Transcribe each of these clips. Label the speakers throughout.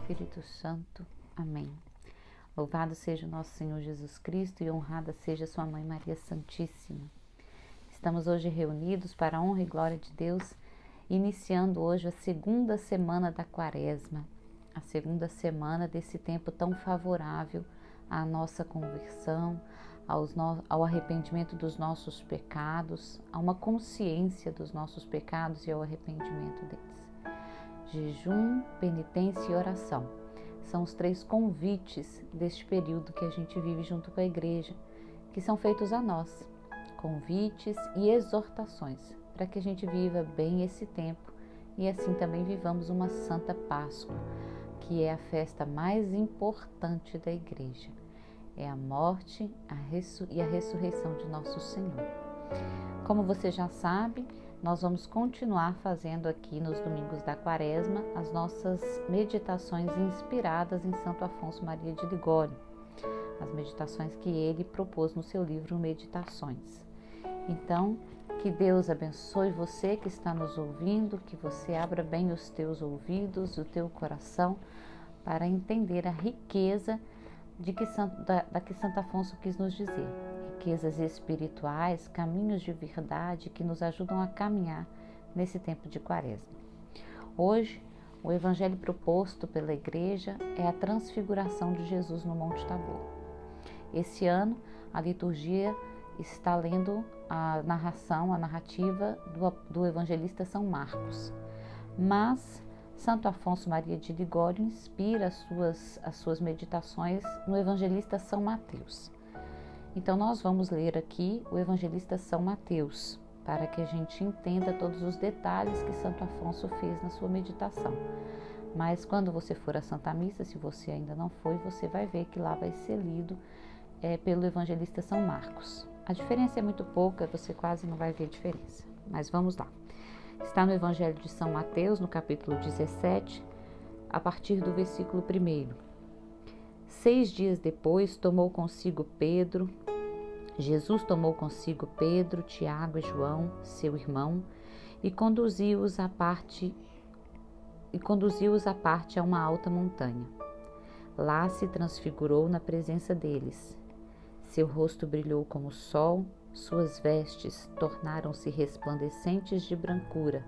Speaker 1: Espírito Santo. Amém. Louvado seja o nosso Senhor Jesus Cristo e honrada seja sua Mãe Maria Santíssima. Estamos hoje reunidos para a honra e glória de Deus, iniciando hoje a segunda semana da Quaresma, a segunda semana desse tempo tão favorável à nossa conversão, ao arrependimento dos nossos pecados, a uma consciência dos nossos pecados e ao arrependimento deles. Jejum, penitência e oração são os 3 convites deste período que a gente vive junto com a igreja, que são feitos a nós, convites e exortações, para que a gente viva bem esse tempo e assim também vivamos uma Santa Páscoa, que é a festa mais importante da igreja. É a morte e a ressurreição de nosso Senhor. Como você já sabe, nós vamos continuar fazendo aqui nos domingos da Quaresma as nossas meditações inspiradas em Santo Afonso Maria de Ligório, as meditações que ele propôs no seu livro Meditações. Então, que Deus abençoe você que está nos ouvindo, que você abra bem os teus ouvidos, o teu coração, para entender a riqueza da que Santo Afonso quis nos dizer. Riquezas espirituais, caminhos de verdade que nos ajudam a caminhar nesse tempo de Quaresma. Hoje, o evangelho proposto pela igreja é a transfiguração de Jesus no Monte Tabor. Esse ano, a liturgia está lendo a narrativa do evangelista São Marcos, mas Santo Afonso Maria de Ligório inspira as suas meditações no evangelista São Mateus. Então nós vamos ler aqui o evangelista São Mateus, para que a gente entenda todos os detalhes que Santo Afonso fez na sua meditação. Mas quando você for à Santa Missa, se você ainda não foi, você vai ver que lá vai ser lido pelo evangelista São Marcos. A diferença é muito pouca, você quase não vai ver diferença. Mas vamos lá. Está no Evangelho de São Mateus, no capítulo 17, a partir do versículo 1. 6 dias depois, Jesus tomou consigo Pedro, Tiago e João, seu irmão, e conduziu-os à parte a uma alta montanha. Lá se transfigurou na presença deles. Seu rosto brilhou como o sol, suas vestes tornaram-se resplandecentes de brancura,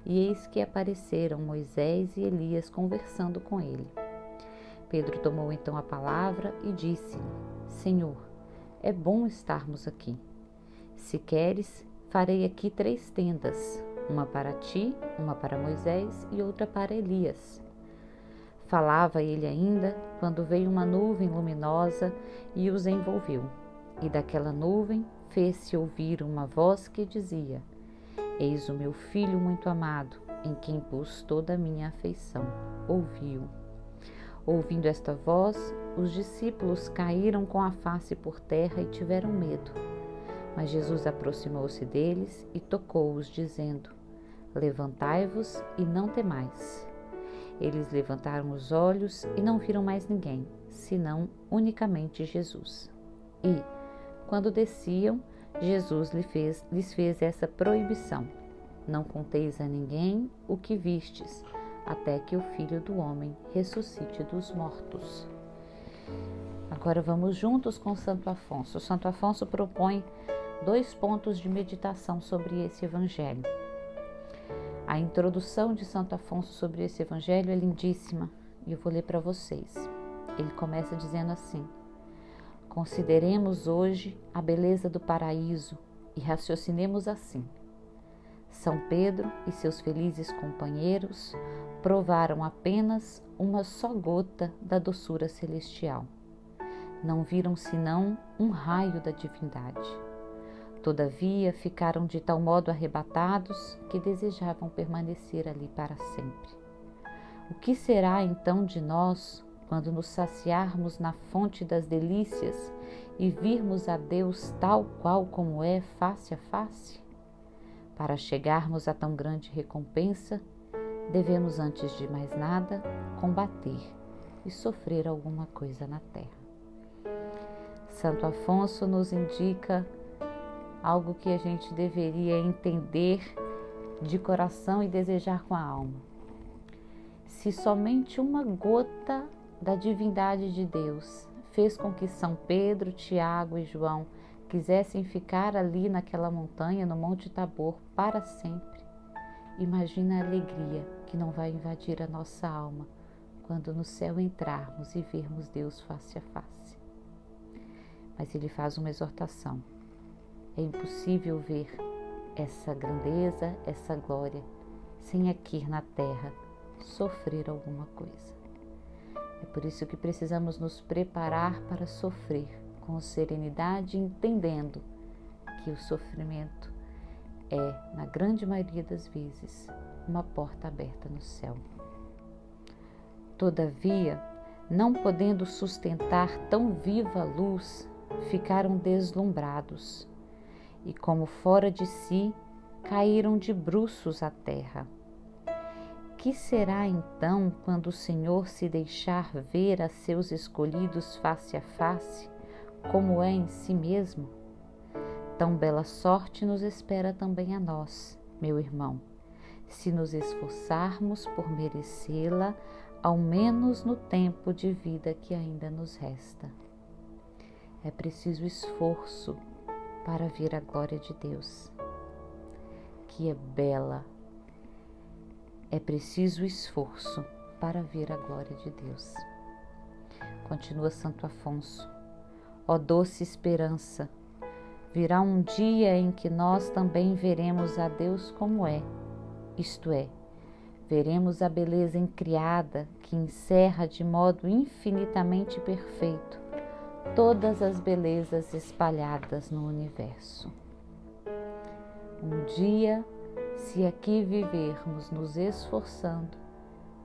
Speaker 1: e eis que apareceram Moisés e Elias conversando com ele. Pedro tomou então a palavra e disse-lhe: Senhor, é bom estarmos aqui. Se queres, farei aqui 3 tendas, uma para ti, uma para Moisés e outra para Elias. Falava ele ainda, quando veio uma nuvem luminosa e os envolveu, e daquela nuvem fez-se ouvir uma voz que dizia: Eis o meu filho muito amado, em quem pus toda a minha afeição. Ouvi-o. Ouvindo esta voz, os discípulos caíram com a face por terra e tiveram medo. Mas Jesus aproximou-se deles e tocou-os, dizendo: Levantai-vos e não temais. Eles levantaram os olhos e não viram mais ninguém, senão unicamente Jesus. E, quando desciam, Jesus lhes fez essa proibição: Não conteis a ninguém o que vistes, até que o Filho do Homem ressuscite dos mortos. Agora vamos juntos com Santo Afonso. Santo Afonso propõe 2 pontos de meditação sobre esse evangelho. A introdução de Santo Afonso sobre esse evangelho é lindíssima e eu vou ler para vocês. Ele começa dizendo assim: Consideremos hoje a beleza do paraíso e raciocinemos assim. São Pedro e seus felizes companheiros provaram apenas uma só gota da doçura celestial. Não viram senão um raio da divindade. Todavia ficaram de tal modo arrebatados que desejavam permanecer ali para sempre. O que será então de nós quando nos saciarmos na fonte das delícias e virmos a Deus tal qual como é, face a face? Para chegarmos a tão grande recompensa, devemos, antes de mais nada, combater e sofrer alguma coisa na terra. Santo Afonso nos indica algo que a gente deveria entender de coração e desejar com a alma. se somente uma gota da divindade de Deus fez com que São Pedro, Tiago e João quisessem ficar ali naquela montanha, no Monte Tabor, para sempre, imagina a alegria que não vai invadir a nossa alma quando no céu entrarmos e vermos Deus face a face. Mas ele faz uma exortação. É impossível ver essa grandeza, essa glória, sem aqui na terra sofrer alguma coisa. É por isso que precisamos nos preparar para sofrer com serenidade, entendendo que o sofrimento é, na grande maioria das vezes, uma porta aberta no céu. Todavia, não podendo sustentar tão viva luz, ficaram deslumbrados e, como fora de si, caíram de bruços à terra. Que será então quando o Senhor se deixar ver a seus escolhidos face a face, como é em si mesmo? Tão bela sorte nos espera também a nós, meu irmão, se nos esforçarmos por merecê-la, ao menos no tempo de vida que ainda nos resta. É preciso esforço para ver a glória de Deus, que é bela. É preciso esforço para ver a glória de Deus. Continua Santo Afonso. Ó doce esperança, virá um dia em que nós também veremos a Deus como é, isto é, veremos a beleza incriada que encerra de modo infinitamente perfeito todas as belezas espalhadas no universo. Um dia, se aqui vivermos nos esforçando,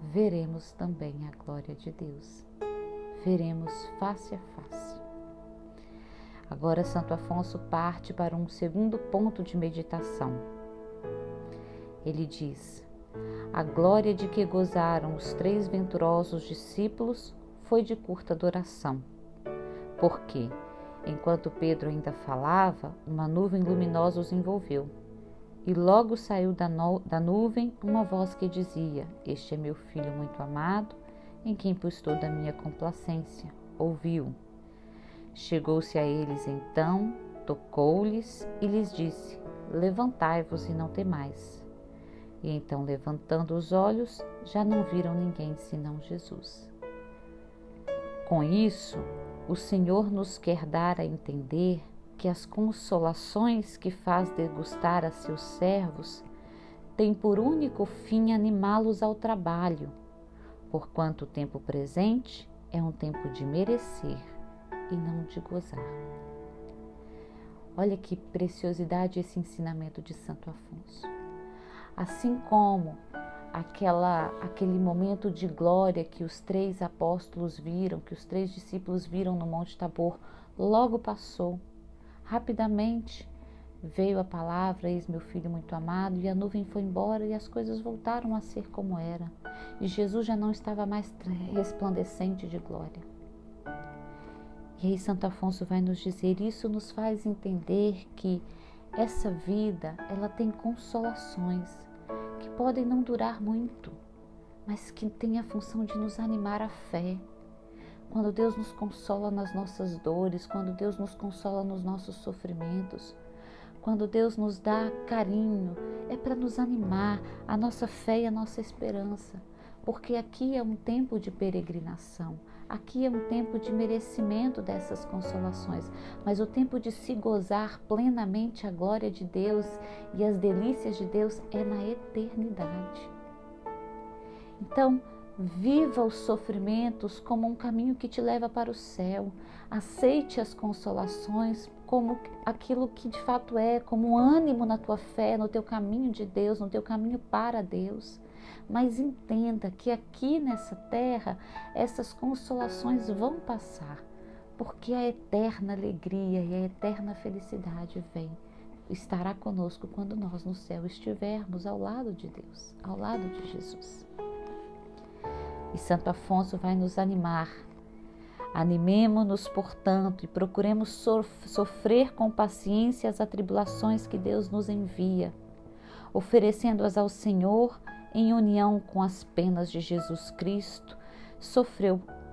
Speaker 1: veremos também a glória de Deus. Veremos face a face. Agora Santo Afonso parte para um segundo ponto de meditação. Ele diz: a glória de que gozaram os 3 venturosos discípulos foi de curta duração, porque, enquanto Pedro ainda falava, uma nuvem luminosa os envolveu. E logo saiu da nuvem uma voz que dizia: este é meu filho muito amado, em quem pus toda a minha complacência. Ouviu. Chegou-se a eles então, tocou-lhes e lhes disse: levantai-vos e não temais. E então, levantando os olhos, já não viram ninguém senão Jesus. Com isso, o Senhor nos quer dar a entender que as consolações que faz degustar a seus servos têm por único fim animá-los ao trabalho, porquanto o tempo presente é um tempo de merecer e não de gozar. Olha que preciosidade esse ensinamento de Santo Afonso. Assim como aquele momento de glória que os 3 apóstolos viram, que os 3 discípulos viram no Monte Tabor, logo passou. Rapidamente veio a palavra: eis meu filho muito amado, e a nuvem foi embora e as coisas voltaram a ser como era. E Jesus já não estava mais resplandecente de glória. E aí Santo Afonso vai nos dizer, isso nos faz entender que essa vida, ela tem consolações que podem não durar muito, mas que tem a função de nos animar à fé. Quando Deus nos consola nas nossas dores, quando Deus nos consola nos nossos sofrimentos, quando Deus nos dá carinho, é para nos animar a nossa fé e a nossa esperança, porque aqui é um tempo de peregrinação, aqui é um tempo de merecimento dessas consolações, mas o tempo de se gozar plenamente a glória de Deus e as delícias de Deus é na eternidade. Então, viva os sofrimentos como um caminho que te leva para o céu. Aceite as consolações como aquilo que de fato é, como um ânimo na tua fé, no teu caminho de Deus, no teu caminho para Deus. Mas entenda que aqui nessa terra, essas consolações vão passar, porque a eterna alegria e a eterna felicidade estará conosco quando nós no céu estivermos ao lado de Deus, ao lado de Jesus. E Santo Afonso vai nos animar. Animemo-nos, portanto, e procuremos sofrer com paciência as atribulações que Deus nos envia, oferecendo-as ao Senhor em união com as penas de Jesus Cristo,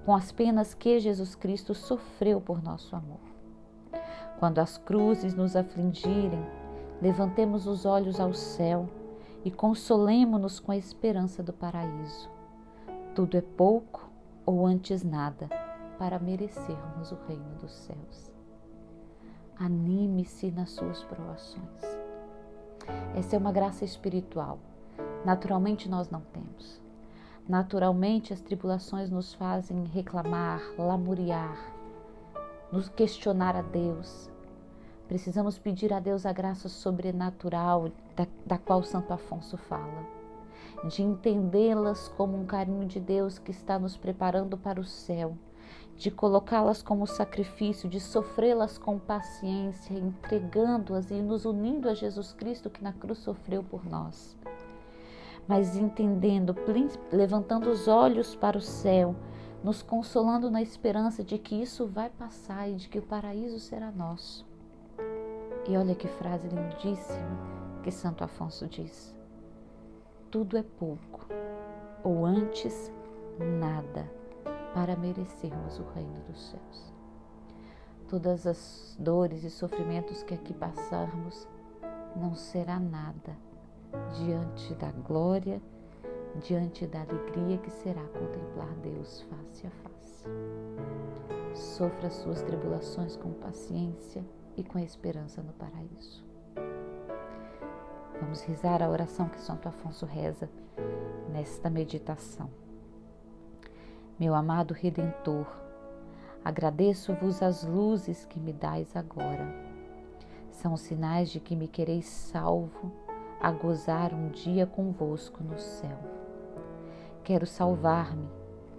Speaker 1: com as penas que Jesus Cristo sofreu por nosso amor. Quando as cruzes nos afligirem, levantemos os olhos ao céu e consolemo-nos com a esperança do paraíso. Tudo é pouco ou antes nada para merecermos o reino dos céus. Anime-se nas suas provações. Essa é uma graça espiritual. Naturalmente nós não temos. Naturalmente as tribulações nos fazem reclamar, lamuriar, nos questionar a Deus. Precisamos pedir a Deus a graça sobrenatural da qual Santo Afonso fala, de entendê-las como um carinho de Deus que está nos preparando para o céu, de colocá-las como sacrifício, de sofrê-las com paciência, entregando-as e nos unindo a Jesus Cristo que na cruz sofreu por nós. Mas entendendo, levantando os olhos para o céu, nos consolando na esperança de que isso vai passar e de que o paraíso será nosso. E olha que frase lindíssima que Santo Afonso diz: tudo é pouco, ou antes nada, para merecermos o reino dos céus. Todas as dores e sofrimentos que aqui passarmos não será nada diante da glória, diante da alegria que será contemplar Deus face a face. Sofra as suas tribulações com paciência e com a esperança no paraíso. Vamos rezar a oração que Santo Afonso reza nesta meditação. Meu amado Redentor, agradeço-vos as luzes que me dais agora. São sinais de que me quereis salvo a gozar um dia convosco no céu. Quero salvar-me,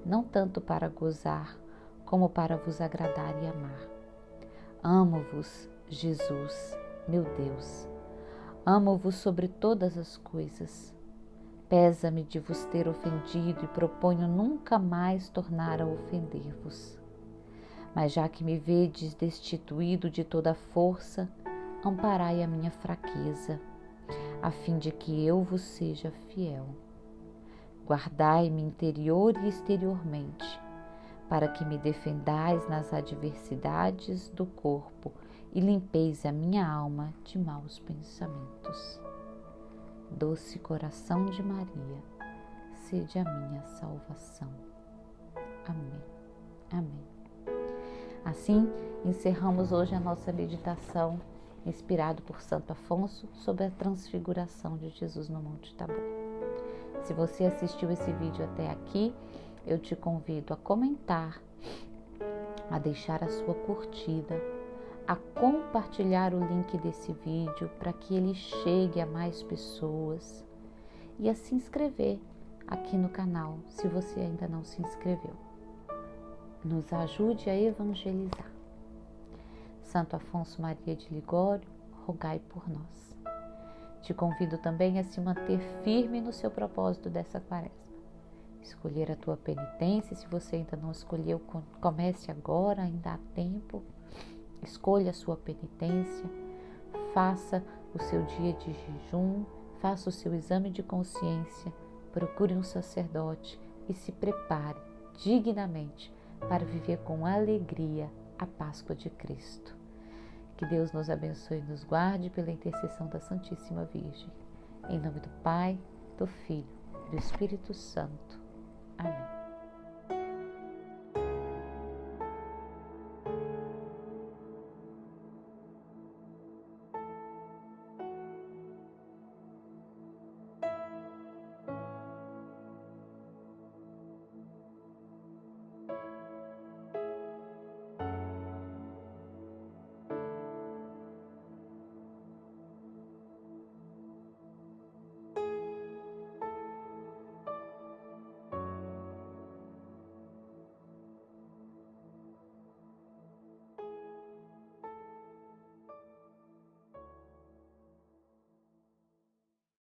Speaker 1: não tanto para gozar, como para vos agradar e amar. Amo-vos, Jesus, meu Deus. Amo-vos sobre todas as coisas. Pesa-me de vos ter ofendido e proponho nunca mais tornar a ofender-vos. Mas já que me vedes destituído de toda força, amparai a minha fraqueza, a fim de que eu vos seja fiel. Guardai-me interior e exteriormente, para que me defendais nas adversidades do corpo e limpeis a minha alma de maus pensamentos. Doce coração de Maria, sede a minha salvação. Amém. Amém. Assim, encerramos hoje a nossa meditação, inspirado por Santo Afonso, sobre a transfiguração de Jesus no Monte Tabor. Se você assistiu esse vídeo até aqui, eu te convido a comentar, a deixar a sua curtida, a compartilhar o link desse vídeo para que ele chegue a mais pessoas e a se inscrever aqui no canal, se você ainda não se inscreveu. Nos ajude a evangelizar. Santo Afonso Maria de Ligório, rogai por nós. Te convido também a se manter firme no seu propósito dessa quaresma. Escolher a tua penitência, se você ainda não escolheu, comece agora, ainda há tempo. Escolha a sua penitência, faça o seu dia de jejum, faça o seu exame de consciência, procure um sacerdote e se prepare dignamente para viver com alegria a Páscoa de Cristo. Que Deus nos abençoe e nos guarde pela intercessão da Santíssima Virgem. Em nome do Pai, do Filho e do Espírito Santo. Amém.